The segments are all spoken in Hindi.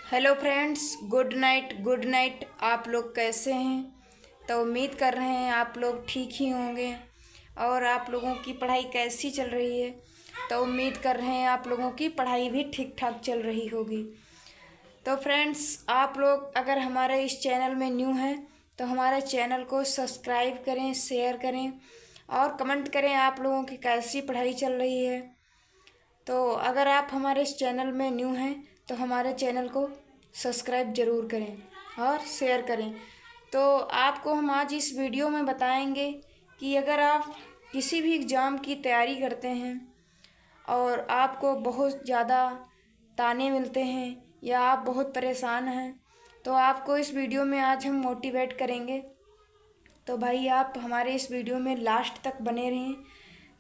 Hello friends, good night. आप लोग कैसे हैं? तो उम्मीद कर रहे हैं आप लोग ठीक ही होंगे। और आप लोगों की पढ़ाई कैसी चल रही है? तो उम्मीद कर रहे हैं आप लोगों की पढ़ाई भी ठीक ठाक चल रही होगी। तो फ्रेंड्स, आप लोग अगर हमारे इस चैनल में न्यू हैं तो हमारे चैनल को सब्सक्राइब करें, शेयर करें और कमेंट करें आप लोगों की कैसी पढ़ाई चल रही है। तो अगर आप हमारे इस चैनल में न्यू हैं तो हमारे चैनल को सब्सक्राइब ज़रूर करें और शेयर करें। तो आपको हम आज इस वीडियो में बताएंगे कि अगर आप किसी भी एग्ज़ाम की तैयारी करते हैं और आपको बहुत ज़्यादा ताने मिलते हैं या आप बहुत परेशान हैं, तो आपको इस वीडियो में आज हम मोटिवेट करेंगे। तो भाई आप हमारे इस वीडियो में लास्ट तक बने रहें,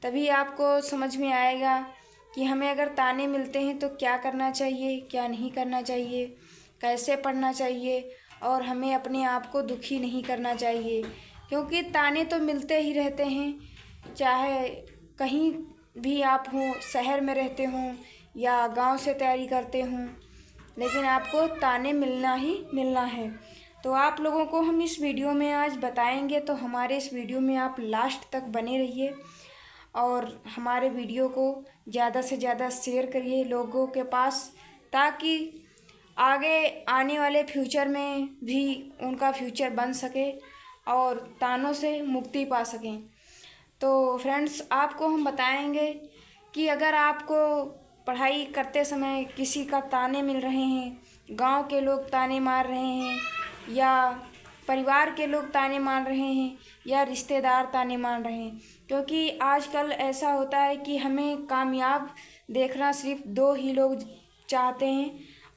तभी आपको समझ में आएगा कि हमें अगर ताने मिलते हैं तो क्या करना चाहिए, क्या नहीं करना चाहिए, कैसे पढ़ना चाहिए और हमें अपने आप को दुखी नहीं करना चाहिए। क्योंकि ताने तो मिलते ही रहते हैं, चाहे कहीं भी आप हों, शहर में रहते हों या गांव से तैयारी करते हों, लेकिन आपको ताने मिलना ही मिलना है। तो आप लोगों को हम इस वीडियो में आज बताएंगे, तो हमारे इस वीडियो में आप लास्ट तक बने रहिए और हमारे वीडियो को ज़्यादा से ज़्यादा शेयर करिए लोगों के पास, ताकि आगे आने वाले फ्यूचर में भी उनका फ्यूचर बन सके और तानों से मुक्ति पा सकें। तो फ्रेंड्स, आपको हम बताएंगे कि अगर आपको पढ़ाई करते समय किसी का ताने मिल रहे हैं, गांव के लोग ताने मार रहे हैं या परिवार के लोग ताने मार रहे हैं या रिश्तेदार ताने मार रहे हैं, क्योंकि आजकल ऐसा होता है कि हमें कामयाब देखना सिर्फ दो ही लोग चाहते हैं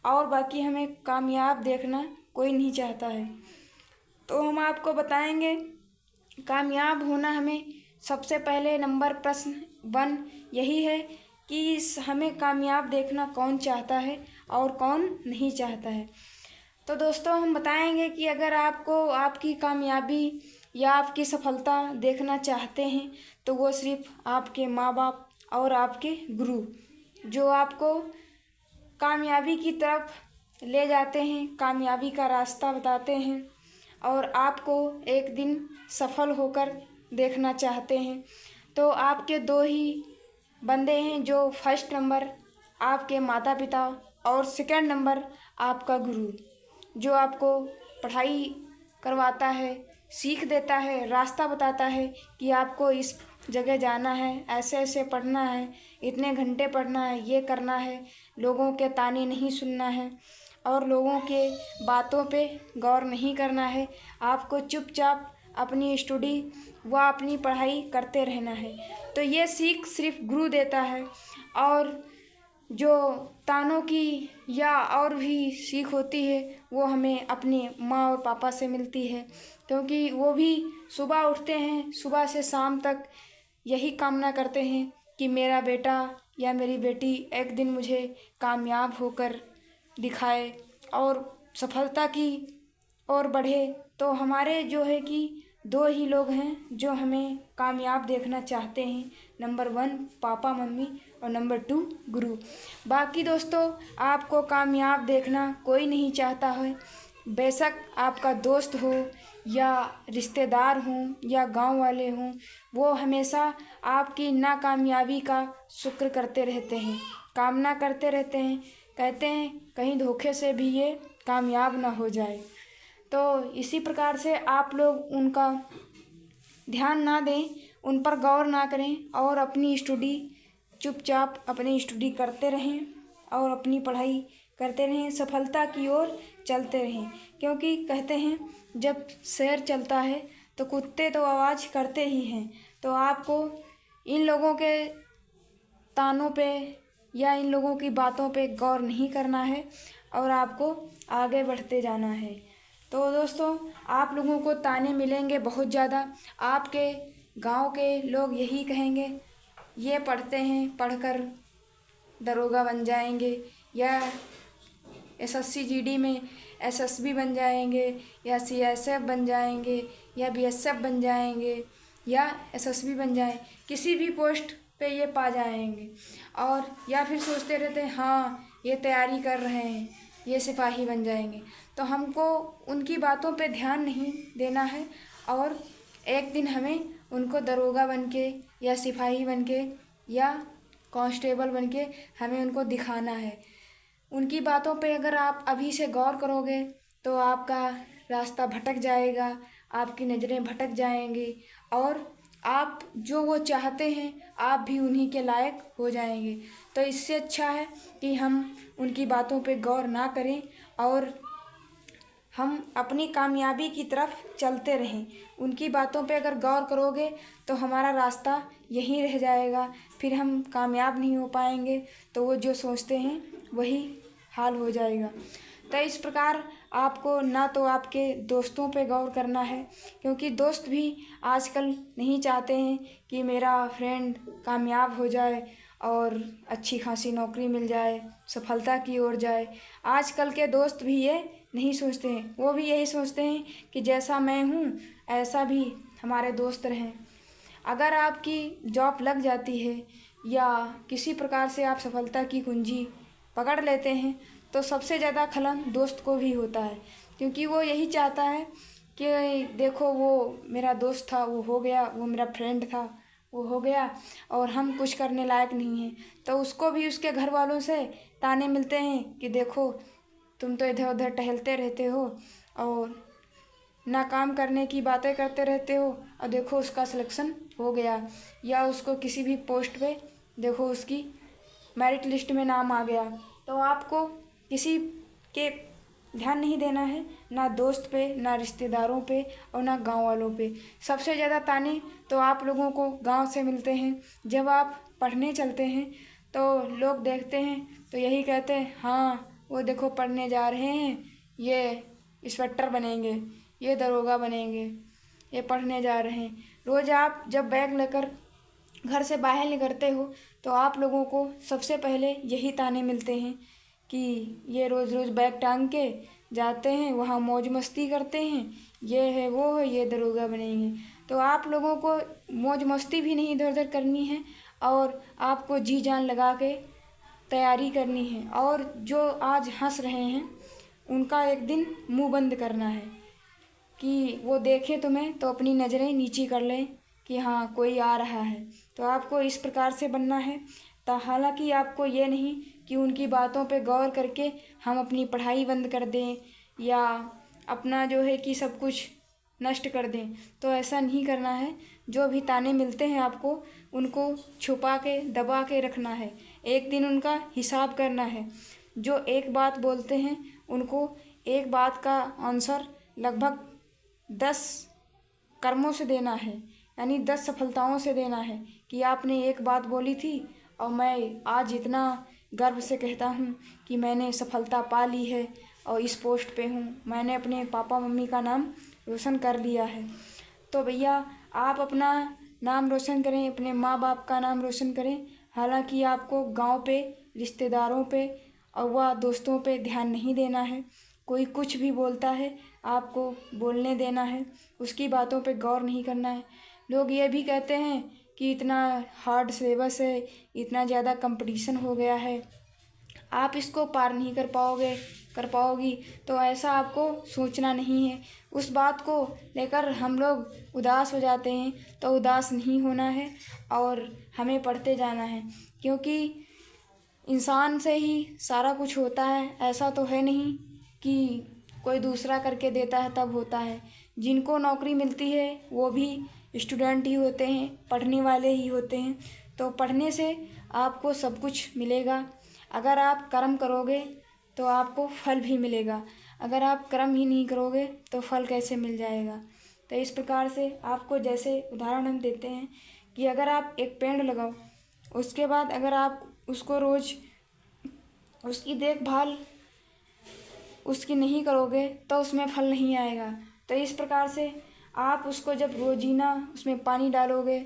और बाकी हमें कामयाब देखना कोई नहीं चाहता है। तो हम आपको बताएंगे कामयाब होना हमें सबसे पहले नंबर प्रश्न 1 यही है कि हमें कामयाब देखना कौन चाहता है और कौन नहीं चाहता है। तो दोस्तों, हम बताएंगे कि अगर आपको आपकी कामयाबी या आपकी सफलता देखना चाहते हैं तो वो सिर्फ आपके माँ बाप और आपके गुरु, जो आपको कामयाबी की तरफ ले जाते हैं, कामयाबी का रास्ता बताते हैं और आपको एक दिन सफल होकर देखना चाहते हैं। तो आपके दो ही बंदे हैं, जो फर्स्ट नंबर आपके माता पिता और सेकंड नंबर आपका गुरु, जो आपको पढ़ाई करवाता है, सीख देता है, रास्ता बताता है कि आपको इस जगह जाना है, ऐसे ऐसे पढ़ना है, इतने घंटे पढ़ना है, ये करना है, लोगों के ताने नहीं सुनना है और लोगों के बातों पे गौर नहीं करना है। आपको चुपचाप अपनी स्टडी व अपनी पढ़ाई करते रहना है। तो ये सीख सिर्फ गुरु देता है और जो तानों की या और भी सीख होती है वो हमें अपने माँ और पापा से मिलती है, क्योंकि वो भी सुबह उठते हैं, सुबह से शाम तक यही कामना करते हैं कि मेरा बेटा या मेरी बेटी एक दिन मुझे कामयाब होकर दिखाए और सफलता की ओर बढ़े। तो हमारे जो है कि दो ही लोग हैं जो हमें कामयाब देखना चाहते हैं, नंबर 1 पापा मम्मी और नंबर 2 गुरु। बाकी दोस्तों, आपको कामयाब देखना कोई नहीं चाहता है, बेशक आपका दोस्त हो या रिश्तेदार हों या गांव वाले हों, वो हमेशा आपकी नाकामयाबी का शुक्र करते रहते हैं, कामना करते रहते हैं, कहते हैं कहीं धोखे से भी ये कामयाब ना हो जाए। तो इसी प्रकार से आप लोग उनका ध्यान ना दें, उन पर गौर ना करें और अपनी स्टडी चुपचाप अपनी स्टडी करते रहें और अपनी पढ़ाई करते रहें, सफलता की ओर चलते रहें। क्योंकि कहते हैं जब शेर चलता है तो कुत्ते तो आवाज़ करते ही हैं। तो आपको इन लोगों के तानों पे या इन लोगों की बातों पे गौर नहीं करना है और आपको आगे बढ़ते जाना है। तो दोस्तों, आप लोगों को ताने मिलेंगे बहुत ज़्यादा, आपके गांव के लोग यही कहेंगे ये पढ़ते हैं, पढ़कर दरोगा बन जाएंगे या एसएससी जीडी में एसएसबी बन जाएंगे या सीएसएफ बन जाएंगे या बीएसएफ बन जाएंगे या एसएसबी बन जाए, किसी भी पोस्ट पे ये पा जाएंगे। और या फिर सोचते रहते हैं हाँ ये तैयारी कर रहे हैं, ये सिपाही बन जाएंगे। तो हमको उनकी बातों पे ध्यान नहीं देना है और एक दिन हमें उनको दरोगा बन के या सिपाही बन के या कांस्टेबल बन के हमें उनको दिखाना है। उनकी बातों पे अगर आप अभी से गौर करोगे तो आपका रास्ता भटक जाएगा, आपकी नज़रें भटक जाएंगी और आप जो वो चाहते हैं आप भी उन्हीं के लायक हो जाएंगे। तो इससे अच्छा है कि हम उनकी बातों पे गौर ना करें और हम अपनी कामयाबी की तरफ चलते रहें। उनकी बातों पे अगर गौर करोगे तो हमारा रास्ता यहीं रह जाएगा, फिर हम कामयाब नहीं हो पाएंगे। तो वो जो सोचते हैं वही हाल हो जाएगा। तो इस प्रकार आपको ना तो आपके दोस्तों पे गौर करना है, क्योंकि दोस्त भी आजकल नहीं चाहते हैं कि मेरा फ्रेंड कामयाब हो जाए और अच्छी खासी नौकरी मिल जाए, सफलता की ओर जाए। आजकल के दोस्त भी ये नहीं सोचते हैं, वो भी यही सोचते हैं कि जैसा मैं हूँ ऐसा भी हमारे दोस्त रहें। अगर आपकी जॉब लग जाती है या किसी प्रकार से आप सफलता की कुंजी पकड़ लेते हैं तो सबसे ज़्यादा खलन दोस्त को भी होता है, क्योंकि वो यही चाहता है कि देखो वो मेरा दोस्त था, वो हो गया, वो मेरा फ्रेंड था, वो हो गया और हम कुछ करने लायक नहीं हैं। तो उसको भी उसके घर वालों से ताने मिलते हैं कि देखो तुम तो इधर उधर टहलते रहते हो और ना काम करने की बातें करते रहते हो, और देखो उसका सिलेक्शन हो गया या उसको किसी भी पोस्ट पे देखो उसकी मेरिट लिस्ट में नाम आ गया। तो आपको किसी के ध्यान नहीं देना है, ना दोस्त पे, ना रिश्तेदारों पे और ना गांव वालों पे। सबसे ज़्यादा ताने तो आप लोगों को गांव से मिलते हैं। जब आप पढ़ने चलते हैं तो लोग देखते हैं तो यही कहते हैं, हाँ वो देखो पढ़ने जा रहे हैं, ये इंस्पेक्टर बनेंगे, ये दरोगा बनेंगे, ये पढ़ने जा रहे हैं। रोज़ आप जब बैग लेकर घर से बाहर निकलते हो तो आप लोगों को सबसे पहले यही ताने मिलते हैं कि ये रोज़ रोज़ बैग टांग के जाते हैं, वहाँ मौज मस्ती करते हैं, ये है वो है, ये दरोगा बनेंगे। तो आप लोगों को मौज मस्ती भी नहीं इधर उधर करनी है और आपको जी जान लगा के तैयारी करनी है। और जो आज हंस रहे हैं उनका एक दिन मुंह बंद करना है कि वो देखे तुम्हें तो अपनी नज़रें नीची कर लें कि हाँ कोई आ रहा है। तो आपको इस प्रकार से बनना है। तो हालांकि आपको ये नहीं कि उनकी बातों पे गौर करके हम अपनी पढ़ाई बंद कर दें या अपना जो है कि सब कुछ नष्ट कर दें, तो ऐसा नहीं करना है। जो भी ताने मिलते हैं आपको उनको छुपा के दबा के रखना है, एक दिन उनका हिसाब करना है। जो एक बात बोलते हैं उनको एक बात का आंसर लगभग 10 कर्मों से देना है, यानी 10 सफलताओं से देना है कि आपने एक बात बोली थी और मैं आज इतना गर्व से कहता हूँ कि मैंने सफलता पा ली है और इस पोस्ट पे हूँ, मैंने अपने पापा मम्मी का नाम रोशन कर लिया है। तो भैया आप अपना नाम रोशन करें, अपने माँ बाप का नाम रोशन करें। हालांकि आपको गांव पे, रिश्तेदारों पे और वह दोस्तों पे ध्यान नहीं देना है। कोई कुछ भी बोलता है आपको बोलने देना है, उसकी बातों पे गौर नहीं करना है। लोग ये भी कहते हैं कि इतना हार्ड सिलेबस है, इतना ज़्यादा कंपटीशन हो गया है, आप इसको पार नहीं कर पाओगी। तो ऐसा आपको सोचना नहीं है। उस बात को लेकर हम लोग उदास हो जाते हैं, तो उदास नहीं होना है और हमें पढ़ते जाना है, क्योंकि इंसान से ही सारा कुछ होता है। ऐसा तो है नहीं कि कोई दूसरा करके देता है तब होता है। जिनको नौकरी मिलती है वो भी स्टूडेंट ही होते हैं, पढ़ने वाले ही होते हैं। तो पढ़ने से आपको सब कुछ मिलेगा। अगर आप कर्म करोगे तो आपको फल भी मिलेगा, अगर आप कर्म ही नहीं करोगे तो फल कैसे मिल जाएगा। तो इस प्रकार से आपको, जैसे उदाहरण हम देते हैं कि अगर आप एक पेड़ लगाओ, उसके बाद अगर आप उसको रोज़ उसकी देखभाल उसकी नहीं करोगे तो उसमें फल नहीं आएगा। तो इस प्रकार से आप उसको जब रोजीना उसमें पानी डालोगे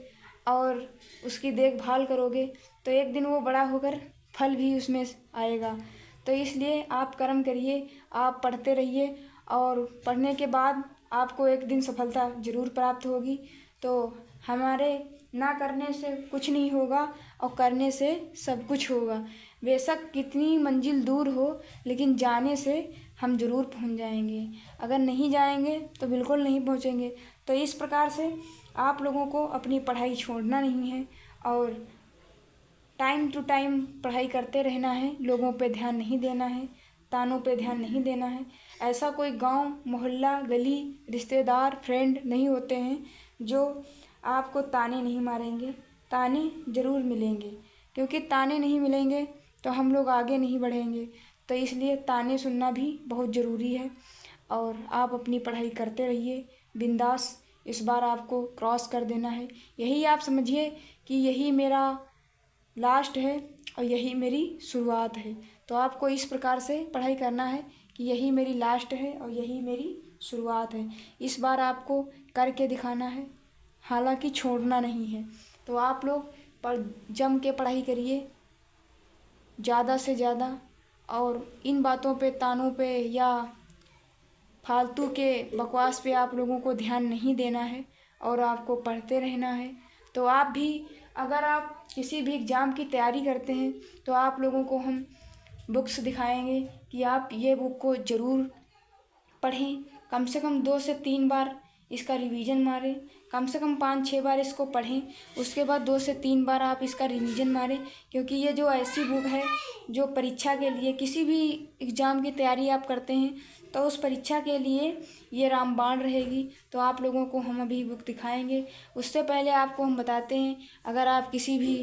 और उसकी देखभाल करोगे तो एक दिन वो बड़ा होकर फल भी उसमें आएगा। तो इसलिए आप कर्म करिए, आप पढ़ते रहिए और पढ़ने के बाद आपको एक दिन सफलता ज़रूर प्राप्त होगी। तो हमारे ना करने से कुछ नहीं होगा और करने से सब कुछ होगा। बेशक कितनी मंजिल दूर हो, लेकिन जाने से हम ज़रूर पहुंच जाएंगे। अगर नहीं जाएंगे तो बिल्कुल नहीं पहुंचेंगे। तो इस प्रकार से आप लोगों को अपनी पढ़ाई छोड़ना नहीं है और टाइम टू टाइम पढ़ाई करते रहना है। लोगों पे ध्यान नहीं देना है, तानों पे ध्यान नहीं देना है। ऐसा कोई गांव, मोहल्ला, गली, रिश्तेदार, फ्रेंड नहीं होते हैं जो आपको ताने नहीं मारेंगे। ताने ज़रूर मिलेंगे, क्योंकि ताने नहीं मिलेंगे तो हम लोग आगे नहीं बढ़ेंगे। तो इसलिए ताने सुनना भी बहुत ज़रूरी है। और आप अपनी पढ़ाई करते रहिए बिंदास। इस बार आपको क्रॉस कर देना है। यही आप समझिए कि यही मेरा लास्ट है और यही मेरी शुरुआत है। तो आपको इस प्रकार से पढ़ाई करना है कि यही मेरी लास्ट है और यही मेरी शुरुआत है। इस बार आपको करके दिखाना है, हालांकि छोड़ना नहीं है। तो आप लोग पर जम के पढ़ाई करिए ज़्यादा से ज़्यादा, और इन बातों पे, तानों पे या फालतू के बकवास पे आप लोगों को ध्यान नहीं देना है और आपको पढ़ते रहना है। तो आप भी, अगर आप किसी भी एग्ज़ाम की तैयारी करते हैं तो आप लोगों को हम बुक्स दिखाएंगे कि आप ये बुक को ज़रूर पढ़ें। कम से कम 2 से 3 बार इसका रिवीजन मारें। कम से कम 5-6 बार इसको पढ़ें। उसके बाद 2 से 3 बार आप इसका रिवीजन मारें, क्योंकि ये जो ऐसी बुक है जो परीक्षा के लिए, किसी भी एग्ज़ाम की तैयारी आप करते हैं तो उस परीक्षा के लिए ये रामबाण रहेगी। तो आप लोगों को हम अभी बुक दिखाएंगे। उससे पहले आपको हम बताते हैं, अगर आप किसी भी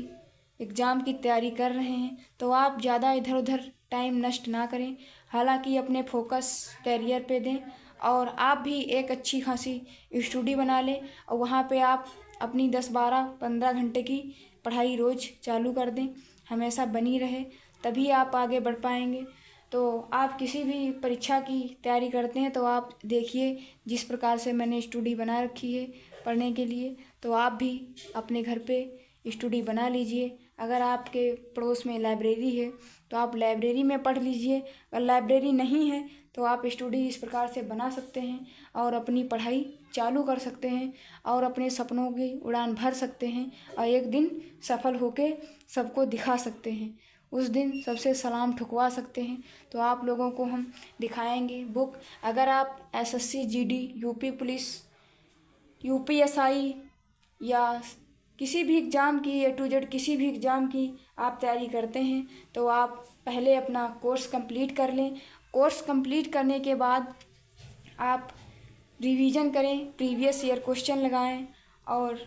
एग्ज़ाम की तैयारी कर रहे हैं तो आप ज़्यादा इधर उधर टाइम नष्ट ना करें। हालांकि अपने फोकस करियर पे दें और आप भी एक अच्छी खासी स्टडी बना लें और वहाँ पे आप अपनी 10-12-15 घंटे की पढ़ाई रोज़ चालू कर दें। हमेशा बनी रहे, तभी आप आगे बढ़ पाएंगे। तो आप किसी भी परीक्षा की तैयारी करते हैं तो आप देखिए जिस प्रकार से मैंने स्टडी बना रखी है पढ़ने के लिए, तो आप भी अपने घर पे स्टडी बना लीजिए। अगर आपके पड़ोस में लाइब्रेरी है तो आप लाइब्रेरी में पढ़ लीजिए। अगर लाइब्रेरी नहीं है तो आप स्टडी इस प्रकार से बना सकते हैं और अपनी पढ़ाई चालू कर सकते हैं और अपने सपनों की उड़ान भर सकते हैं और एक दिन सफल होके सबको दिखा सकते हैं। उस दिन सबसे सलाम ठुकवा सकते हैं। तो आप लोगों को हम दिखाएंगे बुक। अगर आप SSC, GD, UP police, UPSI या किसी भी एग्ज़ाम की, ए टू जेड किसी भी एग्ज़ाम की आप तैयारी करते हैं तो आप पहले अपना कोर्स कंप्लीट कर लें। कोर्स कंप्लीट करने के बाद आप रिवीजन करें, प्रीवियस ईयर क्वेश्चन लगाएं और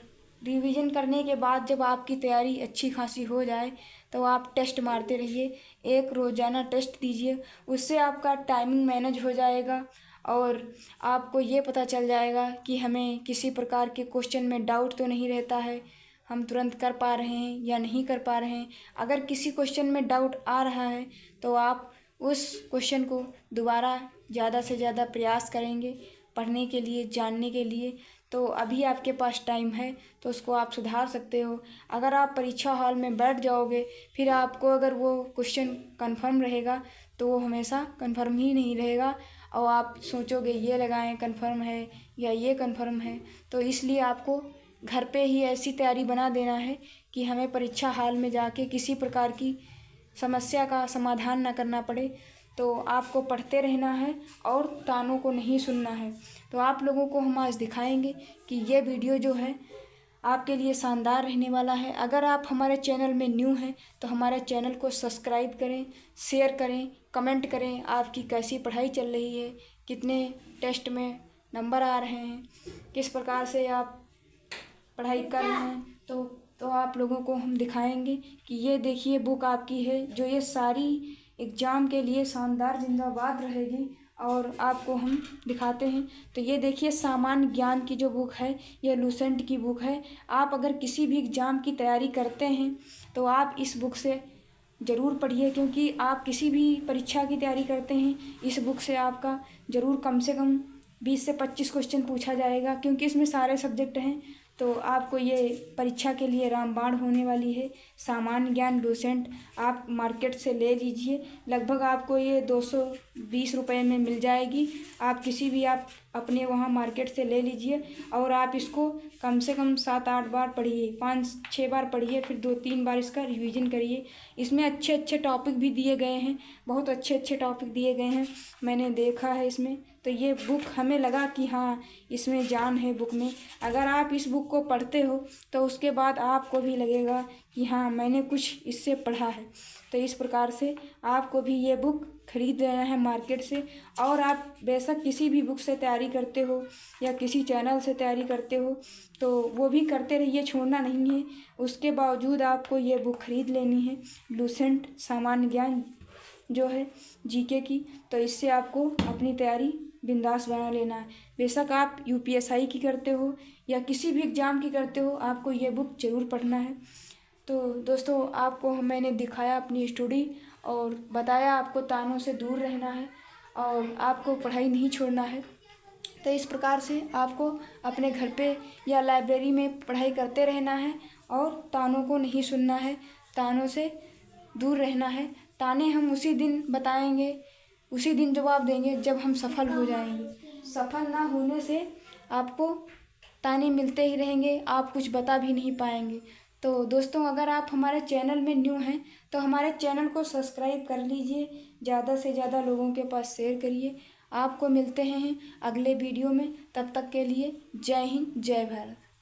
रिवीजन करने के बाद जब आपकी तैयारी अच्छी खासी हो जाए तो आप टेस्ट मारते रहिए। एक रोज़ाना टेस्ट दीजिए, उससे आपका टाइमिंग मैनेज हो जाएगा और आपको ये पता चल जाएगा कि हमें किसी प्रकार के क्वेश्चन में डाउट तो नहीं रहता है, हम तुरंत कर पा रहे हैं या नहीं कर पा रहे हैं। अगर किसी क्वेश्चन में डाउट आ रहा है तो आप उस क्वेश्चन को दोबारा ज़्यादा से ज़्यादा प्रयास करेंगे पढ़ने के लिए, जानने के लिए। तो अभी आपके पास टाइम है तो उसको आप सुधार सकते हो। अगर आप परीक्षा हॉल में बैठ जाओगे फिर आपको अगर वो क्वेश्चन कंफर्म रहेगा तो वो हमेशा कंफर्म ही नहीं रहेगा और आप सोचोगे ये लगाएं कंफर्म है या ये कंफर्म है। तो इसलिए आपको घर पे ही ऐसी तैयारी बना देना है कि हमें परीक्षा हॉल में जाके किसी प्रकार की समस्या का समाधान ना करना पड़े। तो आपको पढ़ते रहना है और तानों को नहीं सुनना है। तो आप लोगों को हम आज दिखाएंगे कि ये वीडियो जो है आपके लिए शानदार रहने वाला है। अगर आप हमारे चैनल में न्यू हैं तो हमारे चैनल को सब्सक्राइब करें, शेयर करें, कमेंट करें आपकी कैसी पढ़ाई चल रही है, कितने टेस्ट में नंबर आ रहे हैं, किस प्रकार से आप पढ़ाई कर रहे हैं। तो आप लोगों को हम दिखाएंगे कि ये देखिए बुक आपकी है जो ये सारी एग्ज़ाम के लिए शानदार जिंदाबाद रहेगी और आपको हम दिखाते हैं। तो ये देखिए सामान्य ज्ञान की जो बुक है ये लूसेंट की बुक है। आप अगर किसी भी एग्ज़ाम की तैयारी करते हैं तो आप इस बुक से ज़रूर पढ़िए, क्योंकि आप किसी भी परीक्षा की तैयारी करते हैं इस बुक से आपका ज़रूर कम से कम 20 से 25 क्वेश्चन पूछा जाएगा, क्योंकि इसमें सारे सब्जेक्ट हैं। तो आपको ये परीक्षा के लिए रामबाण होने वाली है। सामान्य ज्ञान लूसेंट आप मार्केट से ले लीजिए, लगभग आपको ये 220 रुपये में मिल जाएगी। आप किसी भी आप अपने वहाँ मार्केट से ले लीजिए और आप इसको कम से कम 7-8 बार पढ़िए, 5-6 बार पढ़िए, फिर 2-3 बार इसका रिवीजन करिए। इसमें अच्छे अच्छे टॉपिक भी दिए गए हैं, बहुत अच्छे अच्छे टॉपिक दिए गए हैं, मैंने देखा है इसमें। तो ये बुक हमें लगा कि हाँ इसमें जान है बुक में। अगर आप इस बुक को पढ़ते हो तो उसके बाद आपको भी लगेगा कि हाँ मैंने कुछ इससे पढ़ा है। तो इस प्रकार से आपको भी ये बुक खरीद लेना है मार्केट से। और आप बेशक किसी भी बुक से तैयारी करते हो या किसी चैनल से तैयारी करते हो तो वो भी करते रहिए, छोड़ना नहीं है। उसके बावजूद आपको ये बुक खरीद लेनी है, लूसेंट सामान्य ज्ञान जो है जीके की। तो इससे आपको अपनी तैयारी बिंदास बना लेना है। बेशक आप यूपीएसआई की करते हो या किसी भी एग्ज़ाम की करते हो, आपको ये बुक ज़रूर पढ़ना है। तो दोस्तों आपको मैंने दिखाया अपनी स्टडी और बताया आपको तानों से दूर रहना है और आपको पढ़ाई नहीं छोड़ना है। तो इस प्रकार से आपको अपने घर पे या लाइब्रेरी में पढ़ाई करते रहना है और तानों को नहीं सुनना है, तानों से दूर रहना है। ताने हम उसी दिन बताएंगे, उसी दिन जवाब देंगे जब हम सफल हो जाएंगे। सफल ना होने से आपको ताने मिलते ही रहेंगे, आप कुछ बता भी नहीं पाएंगे। तो दोस्तों अगर आप हमारे चैनल में न्यू हैं तो हमारे चैनल को सब्सक्राइब कर लीजिए, ज़्यादा से ज़्यादा लोगों के पास शेयर करिए। आपको मिलते हैं अगले वीडियो में, तब तक के लिए जय हिंद जय भारत।